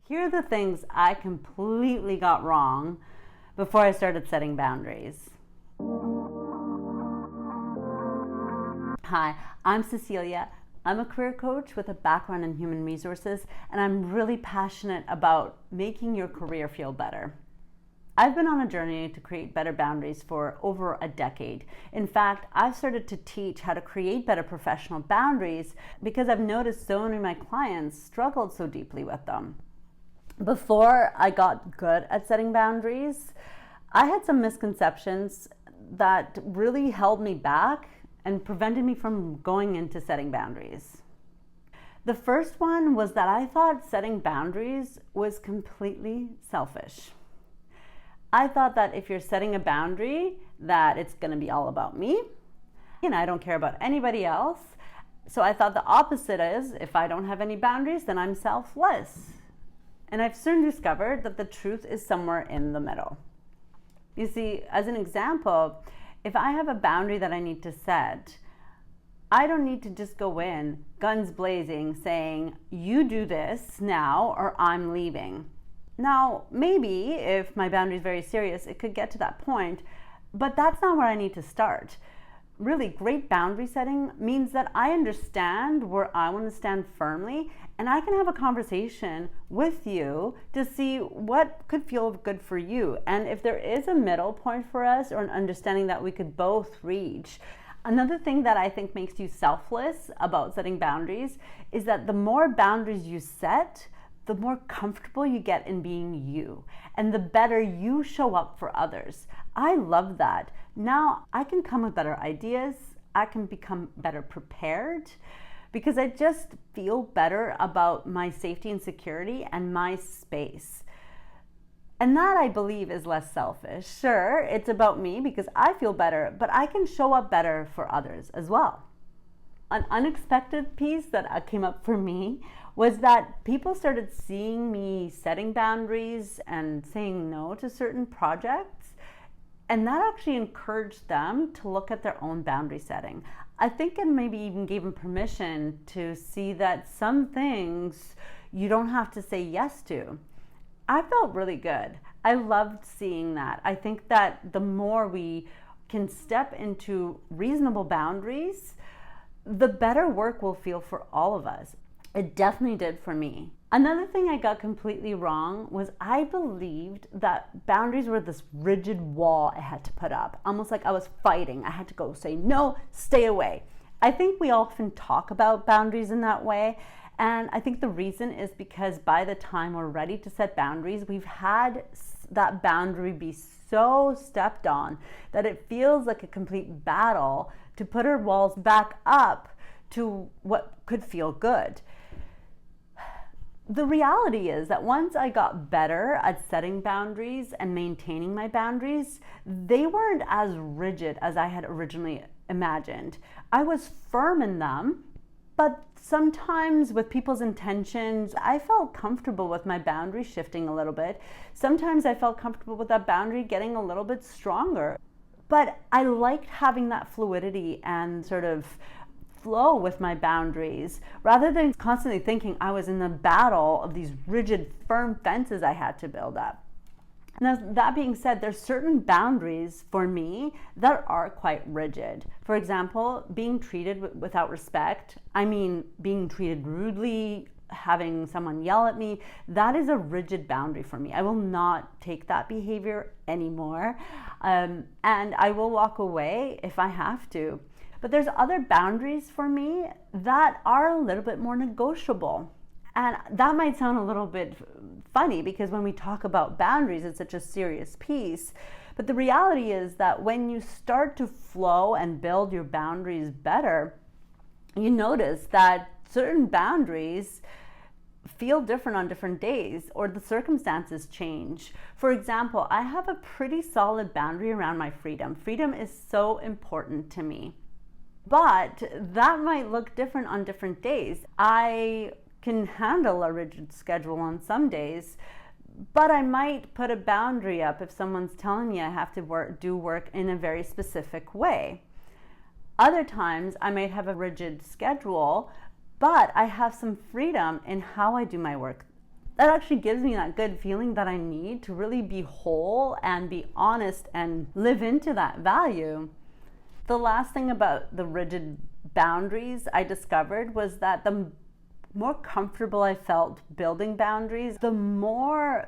Here are the things I completely got wrong before I started setting boundaries. Hi, I'm Cecilia. I'm a career coach with a background in human resources, and I'm really passionate about making your career feel better. I've been on a journey to create better boundaries for over a decade. In fact, I've started to teach how to create better professional boundaries because I've noticed so many of my clients struggled so deeply with them. Before I got good at setting boundaries, I had some misconceptions that really held me back and prevented me from going into setting boundaries. The first one was that I thought setting boundaries was completely selfish. I thought that if you're setting a boundary, that it's going to be all about me, and I don't care about anybody else. So I thought the opposite is, if I don't have any boundaries, then I'm selfless. And I've soon discovered that the truth is somewhere in the middle. You see, as an example, if I have a boundary that I need to set, I don't need to just go in guns blazing saying, you do this now or I'm leaving. Now, maybe if my boundary is very serious, it could get to that point, but that's not where I need to start. Really, great boundary setting means that I understand where I want to stand firmly, and I can have a conversation with you to see what could feel good for you. And if there is a middle point for us or an understanding that we could both reach. Another thing that I think makes you selfless about setting boundaries is that the more boundaries you set, the more comfortable you get in being you, and the better you show up for others. I love that. Now I can come with better ideas, I can become better prepared, because I just feel better about my safety and security and my space. And that, I believe, is less selfish. Sure, it's about me because I feel better, but I can show up better for others as well. An unexpected piece that came up for me was that people started seeing me setting boundaries and saying no to certain projects, and that actually encouraged them to look at their own boundary setting. I think it maybe even gave them permission to see that some things you don't have to say yes to. I felt really good. I loved seeing that. I think that the more we can step into reasonable boundaries, the better work will feel for all of us. It definitely did for me. Another thing I got completely wrong was I believed that boundaries were this rigid wall I had to put up, almost like I was fighting. I had to go say, no, stay away. I think we often talk about boundaries in that way. And I think the reason is because by the time we're ready to set boundaries, we've had that boundary be so stepped on that it feels like a complete battle to put our walls back up to what could feel good. The reality is that once I got better at setting boundaries and maintaining my boundaries, they weren't as rigid as I had originally imagined. I was firm in them, but sometimes with people's intentions, I felt comfortable with my boundary shifting a little bit. Sometimes I felt comfortable with that boundary getting a little bit stronger. But I liked having that fluidity and sort of flow with my boundaries rather than constantly thinking I was in the battle of these rigid, firm fences I had to build up. Now, that being said, there's certain boundaries for me that are quite rigid. For example, being treated without respect, being treated rudely, having someone yell at me, that is a rigid boundary for me. I will not take that behavior anymore, and I will walk away if I have to. But there's other boundaries for me that are a little bit more negotiable. And that might sound a little bit funny because when we talk about boundaries, it's such a serious piece. But the reality is that when you start to flow and build your boundaries better, you notice that certain boundaries feel different on different days, or the circumstances change. For example, I have a pretty solid boundary around my freedom. Freedom is so important to me. But that might look different on different days. I can handle a rigid schedule on some days, but I might put a boundary up if someone's telling me I have to do work in a very specific way. Other times I might have a rigid schedule, but I have some freedom in how I do my work. that actually gives me that good feeling that I need to really be whole and be honest and live into that value. The last thing about the rigid boundaries I discovered was that the more comfortable I felt building boundaries, the more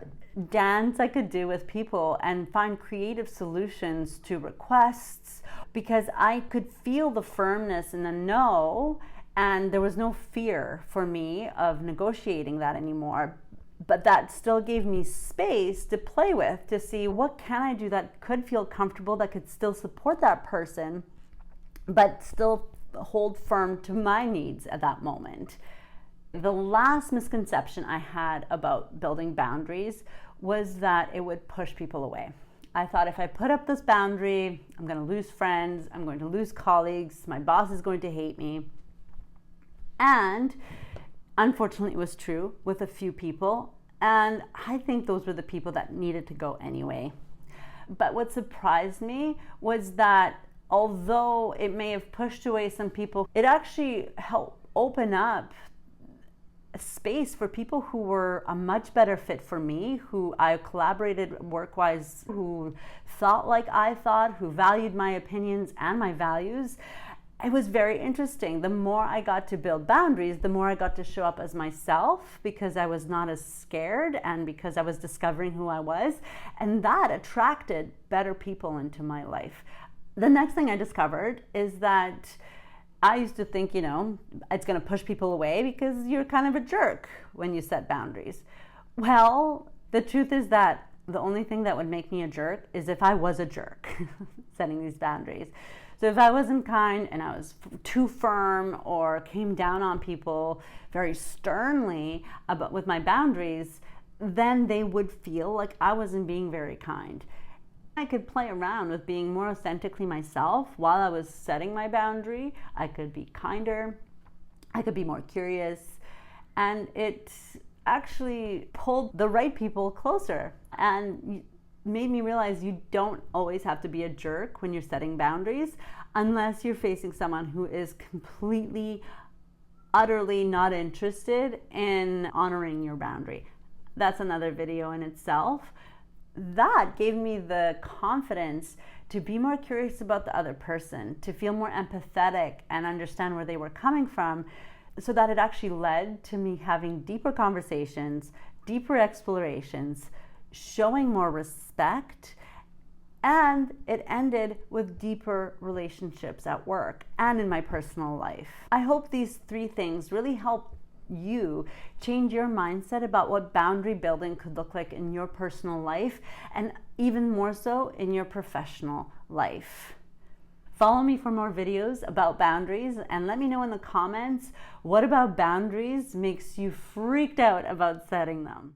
dance I could do with people and find creative solutions to requests, because I could feel the firmness in the no, and there was no fear for me of negotiating that anymore. But that still gave me space to play with, to see what can I do that could feel comfortable, that could still support that person, but still hold firm to my needs at that moment. The last misconception I had about building boundaries was that it would push people away. I thought if I put up this boundary, I'm going to lose friends, I'm going to lose colleagues, my boss is going to hate me. And unfortunately, it was true with a few people, and I think those were the people that needed to go anyway. But what surprised me was that although it may have pushed away some people, it actually helped open up a space for people who were a much better fit for me, who I collaborated work-wise, who thought like I thought, who valued my opinions and my values. It was very interesting. The more I got to build boundaries, the more I got to show up as myself, because I was not as scared and because I was discovering who I was. And that attracted better people into my life. The next thing I discovered is that I used to think, it's going to push people away because you're kind of a jerk when you set boundaries. Well, the truth is that the only thing that would make me a jerk is if I was a jerk setting these boundaries. So if I wasn't kind and I was too firm or came down on people very sternly with my boundaries, then they would feel like I wasn't being very kind. I could play around with being more authentically myself while I was setting my boundary. I could be kinder, I could be more curious, and it actually pulled the right people closer and made me realize you don't always have to be a jerk when you're setting boundaries, unless you're facing someone who is completely, utterly not interested in honoring your boundary. That's another video in itself. That gave me the confidence to be more curious about the other person, to feel more empathetic and understand where they were coming from, so that it actually led to me having deeper conversations, deeper explorations, showing more respect, and it ended with deeper relationships at work and in my personal life. I hope these 3 things really help you change your mindset about what boundary building could look like in your personal life, and even more so in your professional life. Follow me for more videos about boundaries, and let me know in the comments what about boundaries makes you freaked out about setting them.